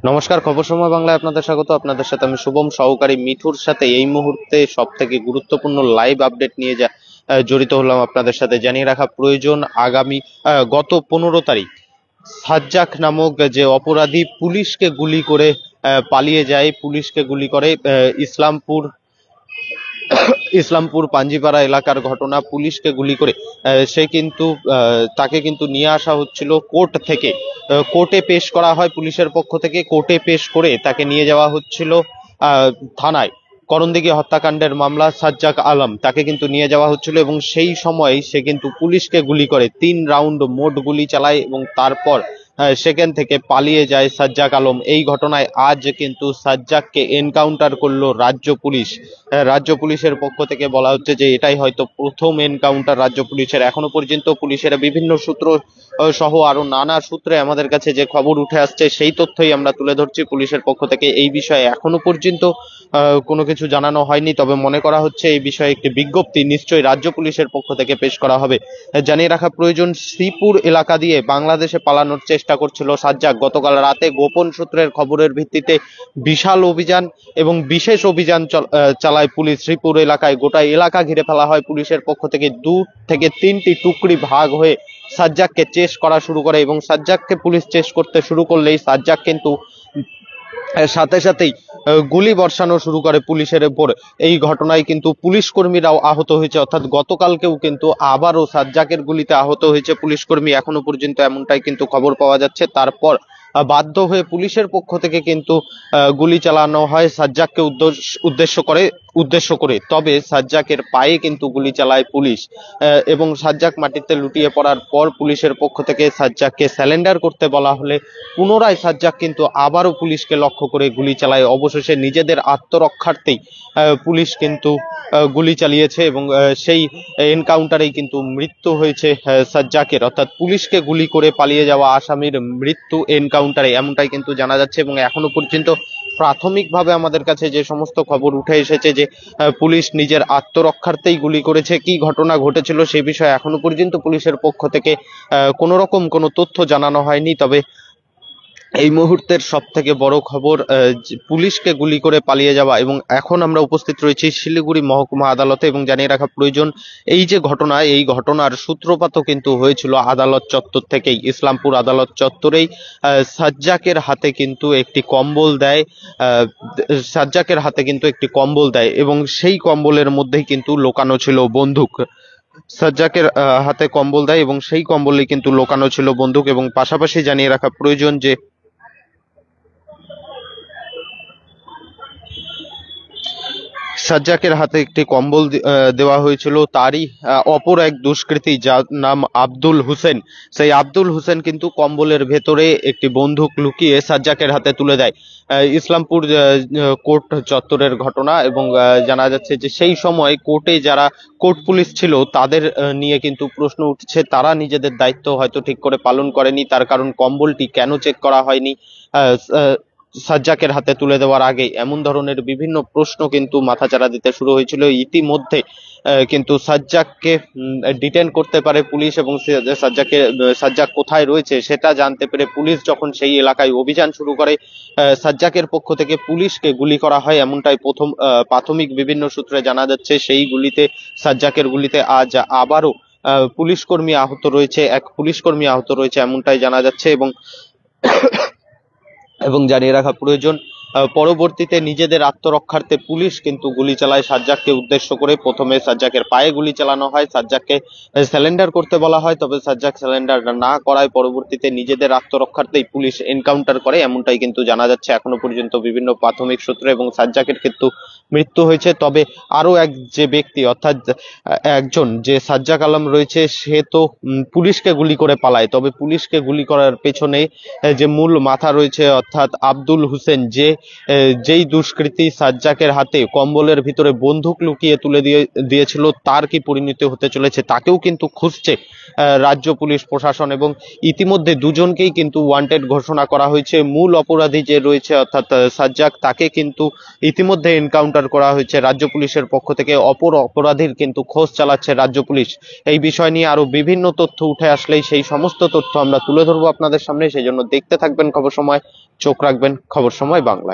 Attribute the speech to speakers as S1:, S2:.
S1: নমস্কার, খবর সময় বাংলায় আপনাদের স্বাগত। আপনাদের সাথে আমি শুভম, সহকারী মিঠুর সাথে এই মুহূর্তে সব থেকে গুরুত্বপূর্ণ লাইভ আপডেট নিয়ে জড়িত হলাম। আপনাদের সাথে জানিয়ে রাখা প্রয়োজন, আগামী গত 15 তারিখ সাজ্জাক নামক যে অপরাধী পুলিশকে গুলি করে পালিয়ে যায়, পুলিশকে গুলি করে ইসলামপুর পাঞ্জিপাড়া এলাকার ঘটনা। পুলিশকে গুলি করে সে কিন্তু তাকে কিন্তু নিয়ে আসা হচ্ছিল কোর্ট থেকে। কোর্টে পেশ করা হয় পুলিশের পক্ষ থেকে, কোর্টে পেশ করে তাকে নিয়ে যাওয়া হচ্ছিল থানায়। করণদিঘি হত্যাকাণ্ডের মামলা সাজ্জাক আলম, তাকে কিন্তু নিয়ে যাওয়া হচ্ছিল এবং সেই সময় সে কিন্তু পুলিশকে গুলি করে 3 রাউন্ড মোট গুলি চালায় এবং তারপর সেখান থেকে পালিয়ে যায় সাজ্জাক আলম। এই ঘটনায় আজ কিন্তু সাজ্জাককে এনকাউন্টার করলো রাজ্য পুলিশ। রাজ্য পুলিশের পক্ষ থেকে বলা হচ্ছে যে এটাই হয়তো প্রথম এনকাউন্টার রাজ্য পুলিশের। এখনো পর্যন্ত পুলিশের বিভিন্ন সূত্র সহ আরো নানা সূত্রে আমাদের কাছে যে খবর উঠে আসছে সেই তথ্যই আমরা তুলে ধরছি। পুলিশের পক্ষ থেকে এই বিষয়ে এখনো পর্যন্ত কোনো কিছু জানানো হয়নি, তবে মনে করা হচ্ছে এই বিষয়ে একটি বিজ্ঞপ্তি নিশ্চয়ই রাজ্য পুলিশের পক্ষ থেকে পেশ করা হবে। জানিয়ে রাখা প্রয়োজন, শ্রীপুর এলাকা দিয়ে বাংলাদেশে পালানোর চেষ্টা করছিল সাজ্জাক। গতকাল রাতে গোপন সূত্রের খবরের ভিত্তিতে বিশাল অভিযান এবং বিশেষ অভিযান চালায় পুলিশ। শ্রীপুর এলাকায় গোটা এলাকা ঘিরে ফেলা হয় পুলিশের পক্ষ থেকে। 2 থেকে 3টি টুকরি ভাগ হয়ে সাজ্জাককে চেস করা শুরু করে এবং সাজ্জাককে পুলিশ চেস করতে শুরু করলেই সাজ্জাক কিন্তু সাথে সাথেই গুলি বর্ষানো শুরু করে পুলিশের উপর। এই ঘটনায় কিন্তু পুলিশ কর্মীরাও আহত হয়েছে, অর্থাৎ গতকালকেও কিন্তু আবারও সাজ্জাকের গুলিতে আহত হয়েছে পুলিশ কর্মী, এখনো পর্যন্ত এমনটাই কিন্তু খবর পাওয়া যাচ্ছে। তারপর বাধ্য হয়ে পুলিশের পক্ষ থেকে কিন্তু গুলি চালানো হয় সাজ্জাককে উদ্দেশ্য করে। তবে সাজ্জাকের পায়ে কিন্তু গুলি চালায় পুলিশ এবং সাজ্জাক মাটিতে লুটিয়ে পড়ার পর পুলিশের পক্ষ থেকে সাজ্জাককে স্যালেন্ডার করতে বলা হলে পুনরায় সাজ্জাক কিন্তু আবারও পুলিশকে লক্ষ্য করে গুলি চালায়। অবশেষে নিজেদের আত্মরক্ষার্থেই পুলিশ কিন্তু গুলি চালিয়েছে এবং সেই এনকাউন্টারেই কিন্তু মৃত্যু হয়েছে সাজ্জাকের, অর্থাৎ পুলিশকে গুলি করে পালিয়ে যাওয়া আসামির মৃত্যু এনকাউন্টারে, এমনটাই কিন্তু জানা যাচ্ছে। এবং এখনো পর্যন্ত প্রাথমিকভাবে আমাদের কাছে যে সমস্ত খবর উঠে এসেছে যে পুলিশ নিজের আত্মরক্ষার্থেই গুলি করেছে। কি ঘটনা ঘটেছিল সে বিষয়ে এখনো পর্যন্ত পুলিশের পক্ষ থেকে কোনো রকম কোনো তথ্য জানানো হয়নি। তবে এই মুহূর্তের সব থেকে বড় খবর, পুলিশকে গুলি করে পালিয়ে যাওয়া। এবং এখন আমরা উপস্থিত রয়েছি শিলিগুড়ি মহকুমা আদালতে এবং জানিয়ে রাখা প্রয়োজন, এই যে ঘটনা, এই ঘটনার সূত্রপাতও কিন্তু হয়েছিল আদালত চত্বর থেকেই। ইসলামপুর আদালত চত্বরেই সাজ্জাকের হাতে কিন্তু একটি কম্বল দেয়, সাজ্জাকের হাতে কিন্তু একটি কম্বল দেয় এবং সেই কম্বলের মধ্যেই কিন্তু লোকানো ছিল বন্দুক। সাজ্জাকের হাতে কম্বল দেয় এবং সেই কম্বলে কিন্তু লোকানো ছিল বন্দুক। এবং পাশাপাশি জানিয়ে রাখা প্রয়োজন যে সাজ্জাকের হাতে একটি কম্বল দেওয়া হয়েছিল তারই অপর এক দুষ্কৃতী যার নাম আব্দুল হোসেন। সেই আব্দুল হোসেন কিন্তু কম্বলের ভেতরে একটি বন্দুক লুকিয়ে সাজ্জাকের হাতে তুলে দেয়। ইসলামপুর কোর্ট চত্বরের ঘটনা এবং জানা যাচ্ছে যে সেই সময় কোর্টে যারা কোর্ট পুলিশ ছিল তাদের নিয়ে কিন্তু প্রশ্ন উঠছে, তারা নিজেদের দায়িত্ব হয়তো ঠিক করে পালন করেনি, তার কারণ কম্বলটি কেন চেক করা হয়নি সাজ্জাকের হাতে তুলে দেওয়ার আগে। এমন ধরনের বিভিন্ন প্রশ্ন কিন্তু মাথাচাড়া দিতে শুরু হয়েছিল। ইতিমধ্যে কিন্তু সাজ্জাককে ডিটেন করতে পারে পুলিশ এবং সাজ্জাক কোথায় রয়েছে সেটা জানতে পেরে পুলিশ যখন সেই এলাকায় অভিযান শুরু করে, সাজ্জাকের পক্ষ থেকে পুলিশকে গুলি করা হয়, এমনটাই প্রাথমিক বিভিন্ন সূত্রে জানা যাচ্ছে। সেই গুলিতে, সাজ্জাকের গুলিতে আজ আবারও এক পুলিশ কর্মী আহত রয়েছে, এমনটাই জানা যাচ্ছে। এবং জানিয়ে রাখা প্রয়োজন, পরবর্তীতে নিজেদের আত্মরক্ষার্থে পুলিশ কিন্তু গুলি চালায় সাজ্জাককে উদ্দেশ্য করে। প্রথমে সাজ্জাকের পায়ে গুলি চালানো হয়, সাজ্জাককে স্যালেন্ডার করতে বলা হয়, তবে সাজ্জাক স্যালেন্ডার না করায় পরবর্তীতে নিজেদের আত্মরক্ষার্থেই পুলিশ এনকাউন্টার করে, এমনটাই কিন্তু জানা যাচ্ছে এখনো পর্যন্ত বিভিন্ন প্রাথমিক সূত্রে। এবং সাজ্জাকের কিন্তু মৃত্যু হয়েছে। তবে আরো এক যে ব্যক্তি, অর্থাৎ একজন যে সাজ্জাক আলম রয়েছে, সে তো পুলিশকে গুলি করে পালায়, তবে পুলিশকে গুলি করার পেছনে যে মূল মাথা রয়েছে অর্থাৎ আব্দুল হোসেন, যে যেই দুষ্কৃতী সাজ্জাকের হাতে কম্বলের ভিতরে বন্দুক লুকিয়ে তুলে দিয়েছিল তার কি পরিণতি হতে চলেছে তাকেও কিন্তু খুঁজছে রাজ্য পুলিশ প্রশাসন, এবং ইতিমধ্যে দুজনকেই কিন্তু ওয়ান্টেড ঘোষণা করা হয়েছে। মূল অপরাধী যে রয়েছে অর্থাৎ সাজ্জাক, তাকে কিন্তু ইতিমধ্যে এনকাউন্টার করা হয়েছে রাজ্য পুলিশের পক্ষ থেকে। অপর অপরাধীর কিন্তু খোঁজ চালাচ্ছে রাজ্য পুলিশ। এই বিষয় নিয়ে আরো বিভিন্ন তথ্য উঠে আসলেই সেই সমস্ত তথ্য আমরা তুলে ধরবো আপনাদের সামনে। সেই জন্য দেখতে থাকবেন খবর সময়, চোখ রাখবেন খবর সময় বাংলা।